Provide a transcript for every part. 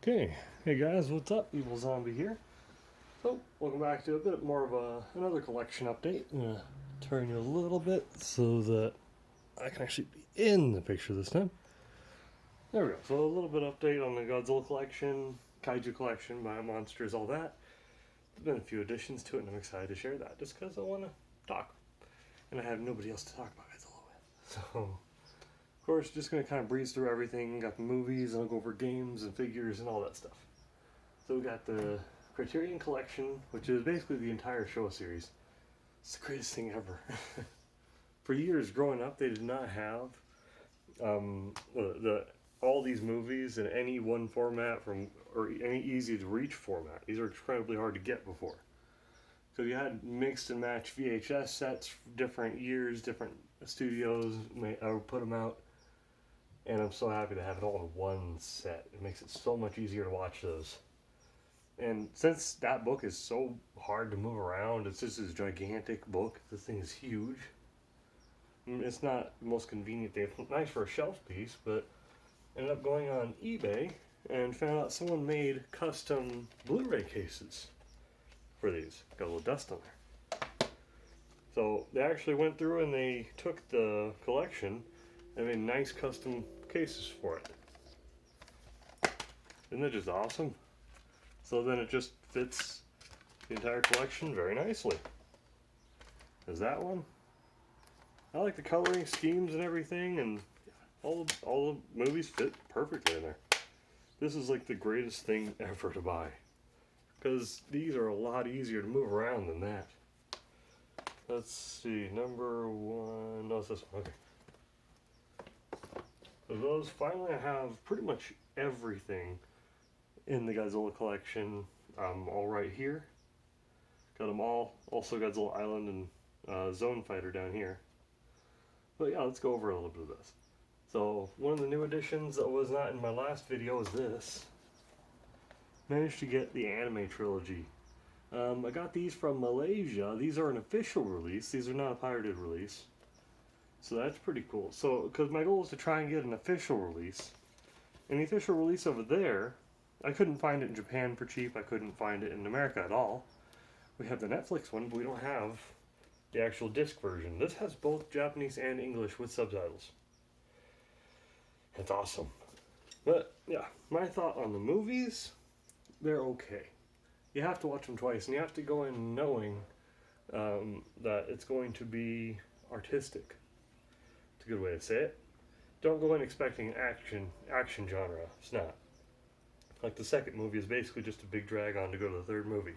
Okay, hey guys, what's up? evilzombie here. So, welcome back to a bit more of another collection update. I'm going to turn you a little bit so that I can actually be in the picture this time. There we go. So, a little bit update on the Godzilla collection, Kaiju collection, by monsters, all that. There's been a few additions to it, and I'm excited to share that just because I want to talk. And I have nobody else to talk about Godzilla with. So, of course, just going to kind of breeze through everything. Got the movies, and I'll go over games and figures and all that stuff. So we got the Criterion Collection, which is basically the entire Showa series. It's the greatest thing ever. For years growing up, they did not have all these movies in any one format or any easy to reach format. These are incredibly hard to get before. So you had mixed and matched VHS sets, different years, different studios put them out. And I'm so happy to have it all in one set. It makes it so much easier to watch those. And since that book is so hard to move around, it's just this gigantic book. This thing is huge. It's not the most convenient thing. It's nice for a shelf piece, but ended up going on eBay and found out someone made custom Blu-ray cases for these. Got a little dust on there. So they actually went through and they took the collection and made nice custom cases for it. Isn't that just awesome? So then it just fits the entire collection very nicely. There's that one. I like the coloring schemes and everything, and all the movies fit perfectly in there. This is like the greatest thing ever to buy, because these are a lot easier to move around than that. Let's see, number one. No, it's this one. Okay. So those, finally I have pretty much everything in the Godzilla collection, all right here. Got them all. Also Geisel Island and Zone Fighter down here. But yeah, let's go over a little bit of this. So one of the new additions that was not in my last video is this. Managed to get the anime trilogy. I got these from Malaysia. These are an official release. These are not a pirated release. So that's pretty cool. So, because my goal is to try and get an official release. And the official release over there, I couldn't find it in Japan for cheap. I couldn't find it in America at all. We have the Netflix one, but we don't have the actual disc version. This has both Japanese and English with subtitles. It's awesome. But, yeah, my thought on the movies, they're okay. You have to watch them twice, and you have to go in knowing that it's going to be artistic. It's a good way to say it. Don't go in expecting action genre. It's not. Like the second movie is basically just a big drag on to go to the third movie.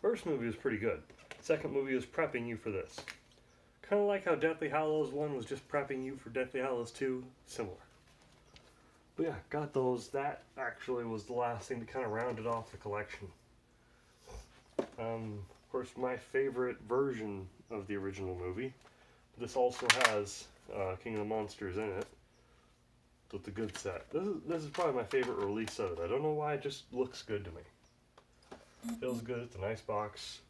First movie was pretty good. Second movie is prepping you for this. Kind of like how Deathly Hallows 1 was just prepping you for Deathly Hallows 2. Similar. But yeah, got those. That actually was the last thing to kind of round it off the collection. Of course, my favorite version of the original movie. This also has King of the Monsters in it. With the good set. This is probably my favorite release of it. I don't know why, it just looks good to me. Feels good, it's a nice box.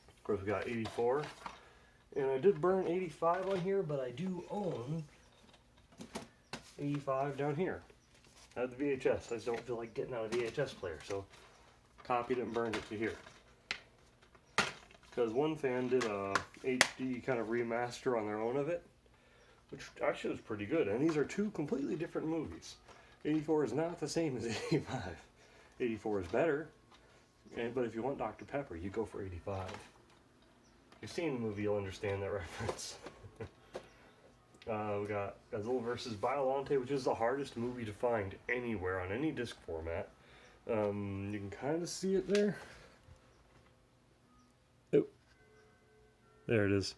Of course we got 84. And I did burn 85 on here, but I do own 85 down here. I have the VHS. I just don't feel like getting out a VHS player, so copied it and burned it to here. Because one fan did a HD kind of remaster on their own of it, which actually was pretty good. And these are two completely different movies. 84 is not the same as 85. 84 is better, but if you want Dr. Pepper, you go for 85. If you've seen the movie, you'll understand that reference. We got Godzilla vs. Biollante, which is the hardest movie to find anywhere on any disc format. You can kind of see it there. Oh, there it is.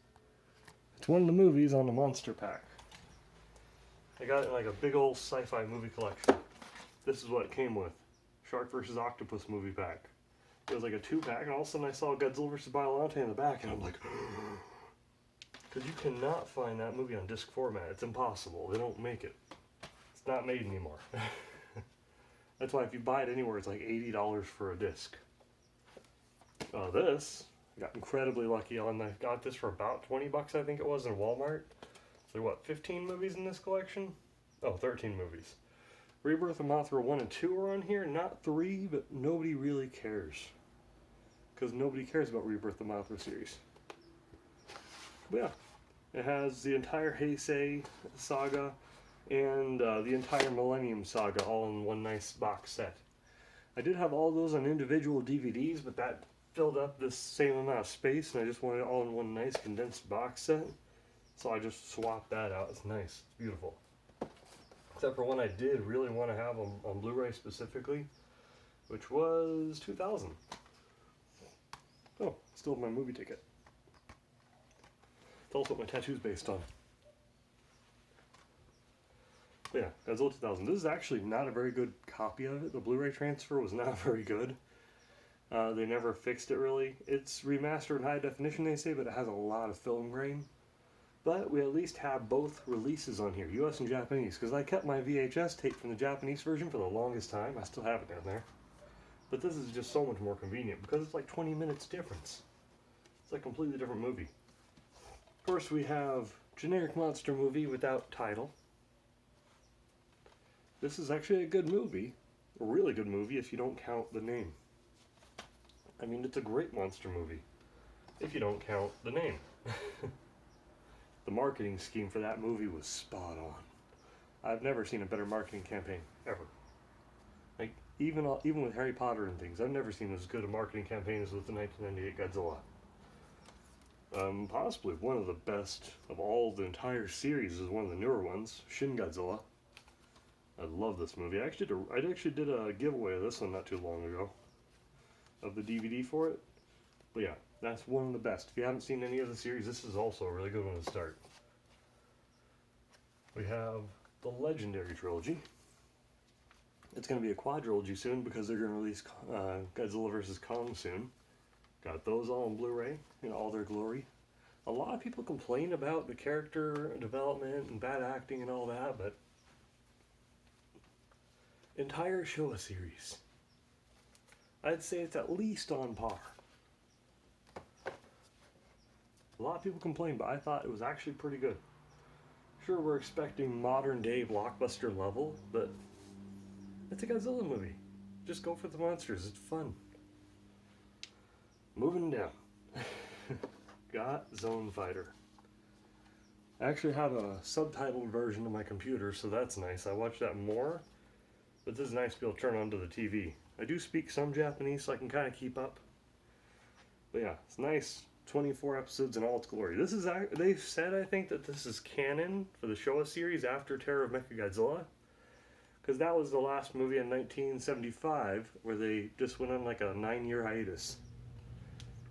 It's one of the movies on the Monster Pack. I got it in like a big old Sci-Fi movie collection. This is what it came with. Shark vs. Octopus movie pack. It was like a 2-pack, and all of a sudden I saw Godzilla vs. Biollante in the back, and I'm like, because you cannot find that movie on disc format. It's impossible. They don't make it. It's not made anymore. That's why if you buy it anywhere, it's like $80 for a disc. This, I got incredibly lucky on. I got this for about 20 bucks, I think it was, in Walmart. There are what, 15 movies in this collection? Oh, 13 movies. Rebirth of Mothra 1 and 2 are on here, not 3, but nobody really cares. Because nobody cares about Rebirth of Mothra series. But yeah, it has the entire Heisei saga and the entire Millennium saga all in one nice box set. I did have all those on individual DVDs, but that filled up this same amount of space, and I just wanted it all in one nice condensed box set. So I just swapped that out. It's nice. It's beautiful. Except for one I did really want to have on Blu-ray specifically, which was 2000. Oh, still have my movie ticket. It's also what my tattoo's based on. But yeah, Godzilla 2000. This is actually not a very good copy of it. The Blu-ray transfer was not very good. They never fixed it really. It's remastered in high definition, they say, but it has a lot of film grain. But we at least have both releases on here, US and Japanese, because I kept my VHS tape from the Japanese version for the longest time. I still have it down there. But this is just so much more convenient, because it's like 20 minutes difference. It's like a completely different movie. Of course, we have generic monster movie without title. This is actually a good movie, a really good movie if you don't count the name. I mean, it's a great monster movie, if you don't count the name. The marketing scheme for that movie was spot on. I've never seen a better marketing campaign, ever. Like, even with Harry Potter and things, I've never seen as good a marketing campaign as with the 1998 Godzilla. Possibly one of the best of all the entire series is one of the newer ones, Shin Godzilla. I love this movie. I actually did a giveaway of this one not too long ago, of the DVD for it. But yeah, that's one of the best. If you haven't seen any of the series, this is also a really good one to start. We have the Legendary Trilogy. It's going to be a quadrilogy soon because they're going to release Godzilla vs. Kong soon. Got those all on Blu-ray in all their glory. A lot of people complain about the character development and bad acting and all that, but entire Showa series, I'd say it's at least on par. A lot of people complain, but I thought it was actually pretty good. Sure, we're expecting modern day blockbuster level, but it's a Godzilla movie. Just go for the monsters, it's fun. Moving down. Got Zone Fighter. I actually have a subtitled version on my computer, so that's nice. I watch that more, but this is nice to be able to turn onto the TV. I do speak some Japanese, so I can kind of keep up. But yeah, it's nice. 24 episodes in all its glory. This is, they've said, I think, that this is canon for the Showa series after Terror of Mechagodzilla, because that was the last movie in 1975 where they just went on like a 9-year hiatus.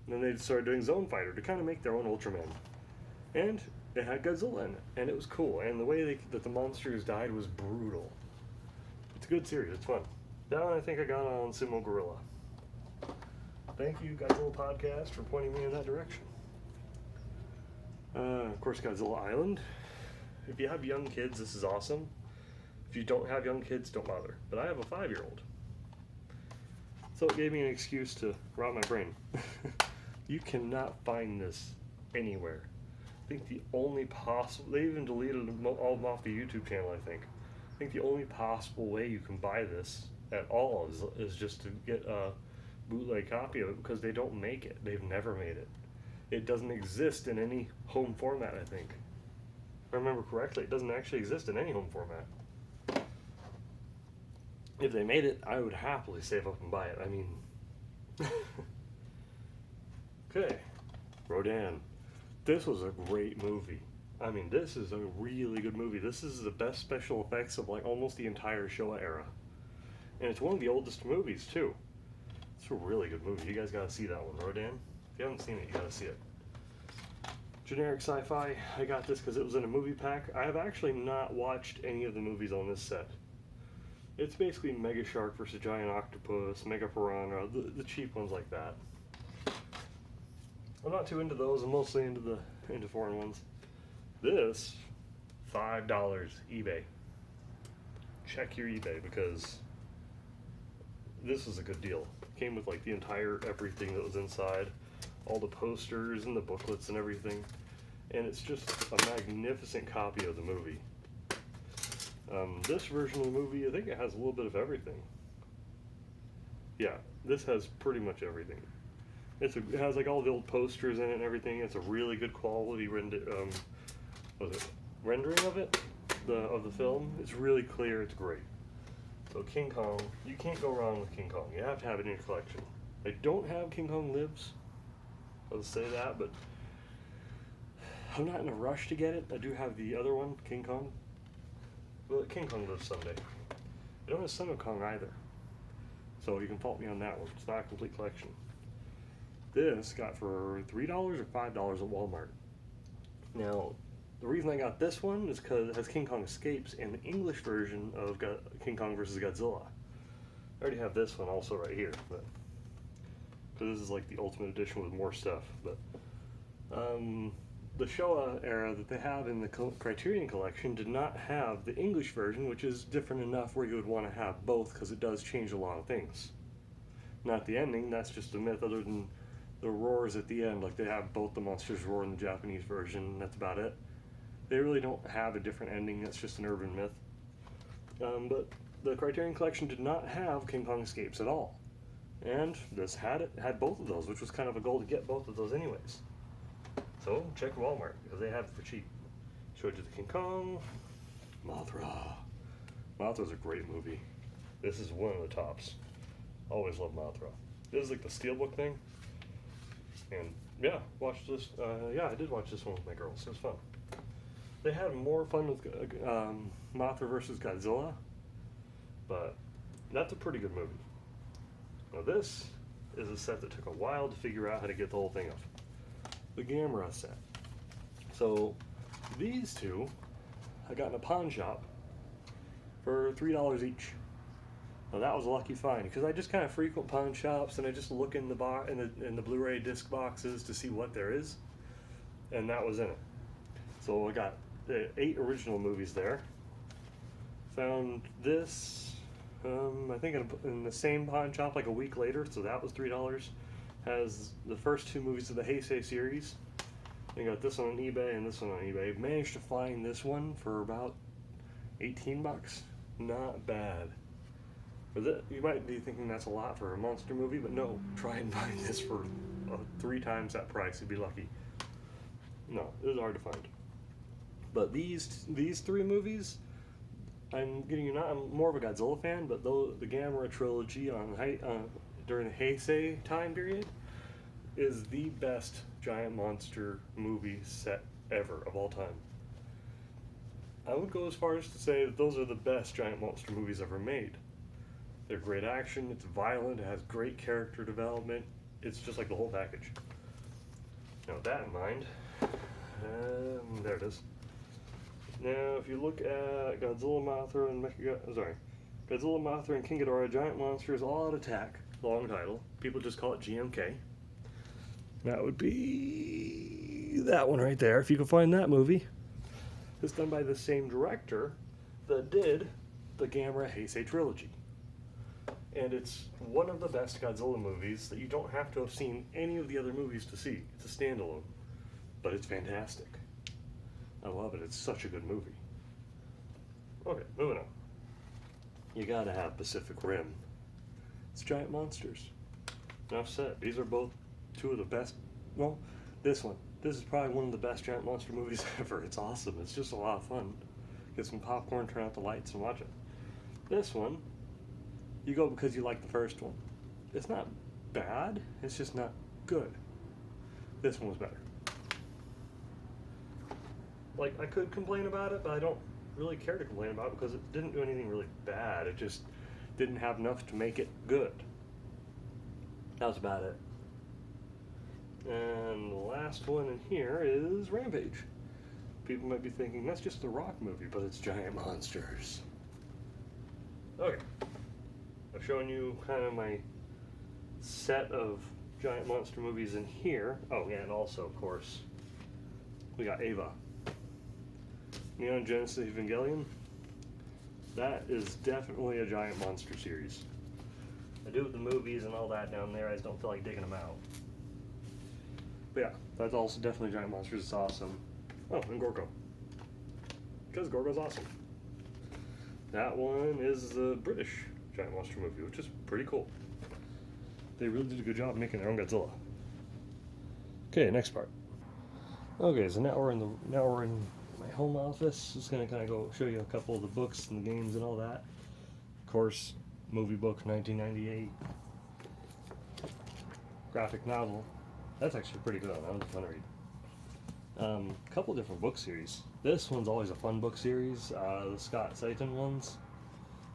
And then they started doing Zone Fighter to kind of make their own Ultraman. And they had Godzilla in it, and it was cool. And the way that the monsters died was brutal. It's a good series, it's fun. That one I think I got on Sumo Gorilla. Thank you, Godzilla Podcast, for pointing me in that direction. Of course, Geisel Island. If you have young kids, this is awesome. If you don't have young kids, don't bother. But I have a 5-year-old. So it gave me an excuse to rot my brain. You cannot find this anywhere. I think the only possible... They even deleted all of them off the YouTube channel, I think. I think the only possible way you can buy this at all is just to get a bootleg copy of it, because they don't make it. They've never made it. It doesn't exist in any home format, I think. If I remember correctly, it doesn't actually exist in any home format. If they made it, I would happily save up and buy it. I mean... Okay. Rodan. This was a great movie. I mean, this is a really good movie. This is the best special effects of like almost the entire Showa era. And it's one of the oldest movies, too. It's a really good movie. You guys gotta see that one, Rodan. If you haven't seen it, you gotta see it. Generic Sci-Fi. I got this because it was in a movie pack. I have actually not watched any of the movies on this set. It's basically Mega Shark versus Giant Octopus, Mega Piranha, the cheap ones like that. I'm not too into those. I'm mostly into foreign ones. This, $5 eBay. Check your eBay because this is a good deal. Came with like the entire everything that was inside, all the posters and the booklets and everything, and it's just a magnificent copy of the movie. This version of the movie, I think it has a little bit of everything. Yeah, this has pretty much everything. It has like all the old posters in it and everything. It's a really good quality rendering of it, of the film. It's really clear. It's great. So King Kong, you can't go wrong with King Kong. You have to have it in your collection. I don't have King Kong Lives. I'll say that, but I'm not in a rush to get it. I do have the other one, King Kong. Well, King Kong Lives someday. I don't have Son of Kong either. So you can fault me on that one. It's not a complete collection. This got for $3 or $5 at Walmart. Now, the reason I got this one is because it has King Kong Escapes and the English version of King Kong vs. Godzilla. I already have this one also right here, but because this is like the Ultimate Edition with more stuff. But the Showa era that they have in the Criterion Collection did not have the English version, which is different enough where you would want to have both because it does change a lot of things. Not the ending, that's just a myth, other than the roars at the end. Like they have both the monsters roar in the Japanese version, that's about it. They really don't have a different ending, that's just an urban myth. But the Criterion Collection did not have King Kong Escapes at all. And this had both of those, which was kind of a goal to get both of those anyways. So check Walmart, because they have it for cheap. Showed you the King Kong, Mothra. Mothra's a great movie. This is one of the tops. Always love Mothra. This is like the Steelbook thing. And yeah, watched this. I did watch this one with my girls. It was fun. They had more fun with Mothra vs. Godzilla, but that's a pretty good movie. Now this is a set that took a while to figure out how to get the whole thing up. The Gamera set. So these two I got in a pawn shop for $3 each. Now that was a lucky find because I just kind of frequent pawn shops and I just look in the Blu-ray disc boxes to see what there is, and that was in it. So I got 8 original movies there. Found this, I think in the same pawn shop like a week later, so that was $3. Has the first 2 movies of the Heisei series. I got this one on eBay and this one on eBay. Managed to find this one for about 18 bucks. Not bad. You might be thinking that's a lot for a monster movie, but no, try and find this for 3 times that price. You'd be lucky. No, it was hard to find. But these 3 movies, I'm more of a Godzilla fan, but the Gamera Trilogy during the Heisei time period is the best giant monster movie set ever of all time. I would go as far as to say that those are the best giant monster movies ever made. They're great action, it's violent, it has great character development, it's just like the whole package. Now with that in mind, there it is. Now if you look at Godzilla, Mothra, and Godzilla, Mothra, and King Ghidorah, Giant Monsters All Out Attack, long title. People just call it GMK. That would be that one right there, if you can find that movie. It's done by the same director that did the Gamera Heisei Trilogy. And it's one of the best Godzilla movies that you don't have to have seen any of the other movies to see. It's a standalone, but it's fantastic. I love it. It's such a good movie. Okay, moving on. You gotta have Pacific Rim. It's giant monsters. Enough said. These are both 2 of the best. Well, this is probably one of the best giant monster movies ever. It's awesome. It's just a lot of fun. Get some popcorn, turn out the lights, and watch it. This one, you go because you like the first one. It's not bad. It's just not good. This one was better. Like, I could complain about it, but I don't really care to complain about it because it didn't do anything really bad. It just didn't have enough to make it good. That was about it. And the last one in here is Rampage. People might be thinking, that's just the Rock movie, but it's giant monsters. Okay. I've shown you kind of my set of giant monster movies in here. Oh, yeah, and also, of course, we got Eva. Neon Genesis Evangelion. That is definitely a giant monster series. I do with the movies and all that down there, I just don't feel like digging them out. But yeah, that's also definitely giant monsters. It's awesome. Oh, and Gorgo. Because Gorgo's awesome. that one is the British giant monster movie, which is pretty cool. They really did a good job making their own Godzilla. Okay, next part. Okay, so now we're in my home office. Just gonna kind of go show you a couple of the books and the games and all that. Of course, movie book 1998, graphic novel. That's actually pretty good. That was fun to read. A couple different book series. This one's always a fun book series. The Scott Seiton ones.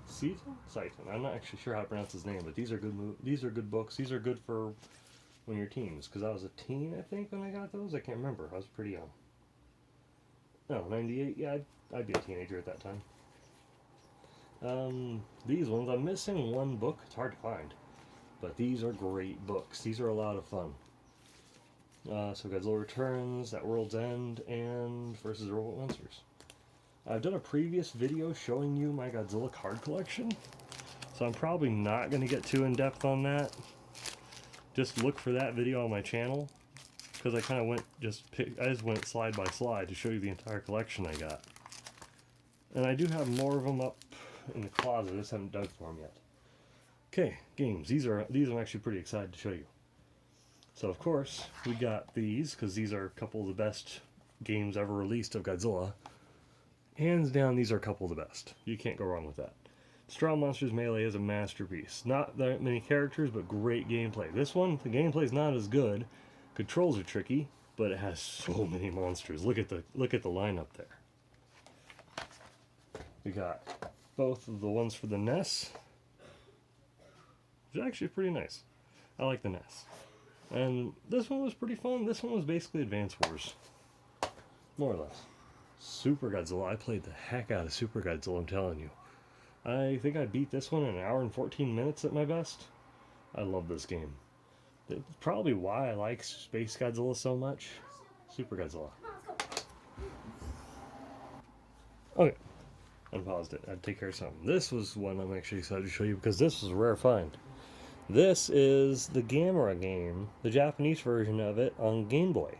Seiton. I'm not actually sure how to pronounce his name, but these are good. These are good books. These are good for when you're teens. Because I was a teen, I think, when I got those. I can't remember. I was pretty young. No, 98. Yeah, I'd be a teenager at that time. These ones, I'm missing one book. It's hard to find, but these are great books. These are a lot of fun. So Godzilla Returns, At World's End, and Versus Robot Monsters. I've done a previous video showing you my Godzilla card collection, so I'm probably not going to get too in-depth on that. Just look for that video on my channel, because I kind of went I just went slide by slide to show you the entire collection I got. And I do have more of them up in the closet. I just haven't dug for them yet. Okay, games. These I'm actually pretty excited to show you. So of course we got these because these are a couple of the best games ever released of Godzilla. Hands down, these are a couple of the best. You can't go wrong with that. Strong Monsters Melee is a masterpiece. Not that many characters, but great gameplay. This one, the gameplay is not as good. Controls are tricky, but it has so many monsters. Look at the lineup there. We got both of the ones for the NES, which is actually pretty nice. I like the NES. And this one was pretty fun. This one was basically Advance Wars, more or less. Super Godzilla. I played the heck out of Super Godzilla, I'm telling you. I think I beat this one in 1 hour and 14 minutes at my best. I love this game. That's probably why I like Space Godzilla so much. Super Godzilla. Okay. Unpaused it. I'd take care of something. This was one I'm actually excited to show you because this was a rare find. This is the Gamera game, the Japanese version of it on Game Boy.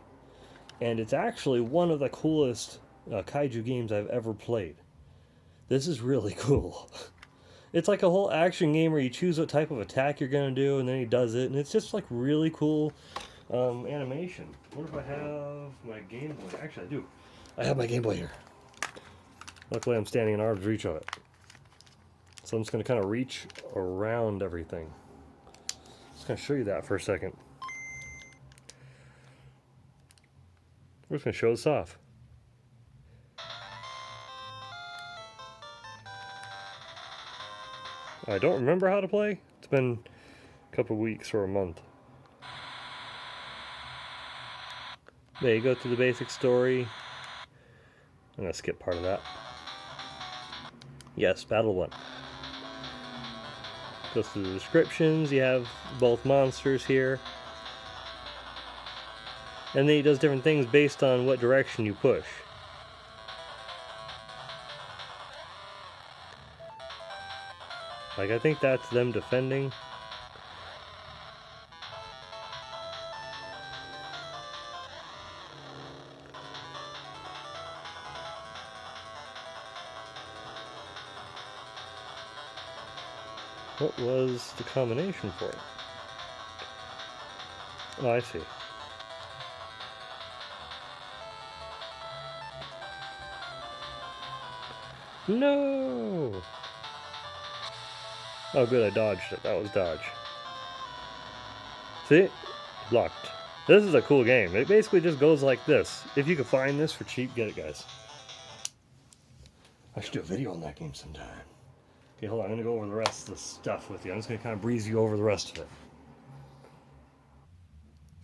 And it's actually one of the coolest Kaiju games I've ever played. This is really cool. It's like a whole action game where you choose what type of attack you're going to do, and then he does it, and it's just like really cool animation. What if I have my Game Boy? Actually, I do. I have my Game Boy here. Luckily, I'm standing in arm's reach of it. So I'm just going to kind of reach around everything. Just going to show you that for a second. We're just going to show this off. I don't remember how to play. It's been a couple weeks or a month. There you go through the basic story. I'm going to skip part of that. Yes, Battle 1. Goes through the descriptions. You have both monsters here. And then he does different things based on what direction you push. Like, I think that's them defending. What was the combination for it? Oh, I see. No! Oh good, I dodged it. That was dodge. See? Locked. This is a cool game. It basically just goes like this. If you can find this for cheap, get it, guys. I should do a video on that game sometime. Okay, hold on. I'm going to go over the rest of the stuff with you. I'm just going to kind of breeze you over the rest of it.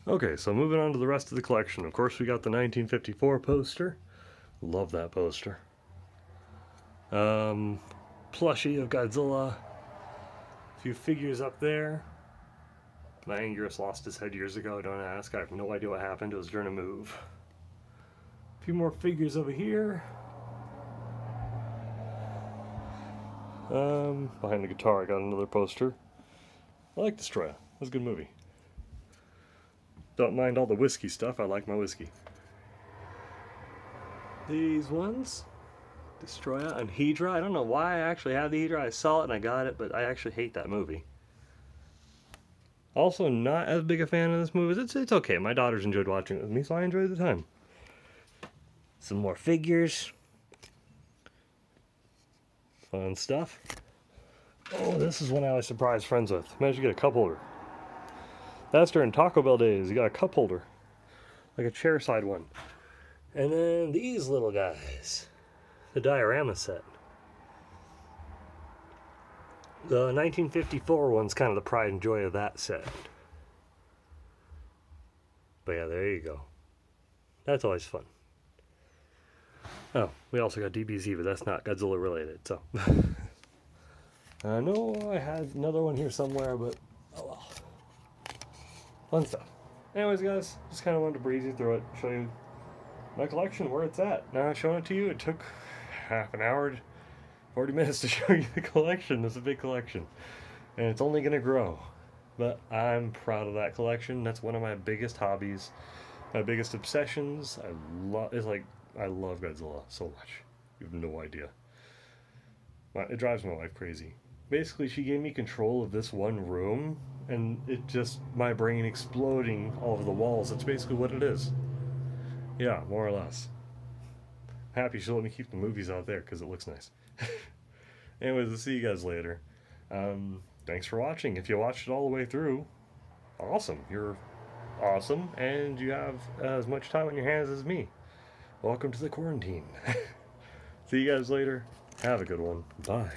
Okay, so moving on to the rest of the collection. Of course, we got the 1954 poster. Love that poster. Plushie of Godzilla. A few figures up there. My Anguirus lost his head years ago. Don't ask. I have no idea what happened. It was during a move. A few more figures over here. Behind the guitar, I got another poster. I like Destroya. It was a good movie. Don't mind all the whiskey stuff. I like my whiskey. These ones. Destroya and Hydra. I don't know why I actually have the Hydra. I saw it and I got it, but I actually hate that movie. Also, not as big a fan of this movie. It's okay. My daughters enjoyed watching it with me, so I enjoyed the time. Some more figures. Fun stuff. Oh, this is one I was surprised friends with. Managed to get a cup holder. That's during Taco Bell days. You got a cup holder. Like a chair side one. And then these little guys. The diorama set. The 1954 one's kind of the pride and joy of that set. But yeah, there you go. That's always fun. Oh, we also got DBZ, but that's not Godzilla related, so. I know I had another one here somewhere, but oh well. Fun stuff. Anyways, guys, just kind of wanted to breeze you through it, show you my collection, where it's at. Now I'm showing it to you. It took half an hour, 40 minutes to show you the collection. It's a big collection, and it's only going to grow. But I'm proud of that collection. That's one of my biggest hobbies, my biggest obsessions. I love Godzilla so much. You have no idea. It drives my wife crazy. Basically, she gave me control of this one room, and it just, my brain exploding all over the walls. That's basically what it is. Yeah, more or less. Happy she'll let me keep the movies out there because it looks nice. Anyways, I'll see you guys later. Thanks for watching. If you watched it all the way through, awesome. You're awesome, and you have as much time on your hands as me. Welcome to the quarantine. See you guys later. Have a good one. Bye.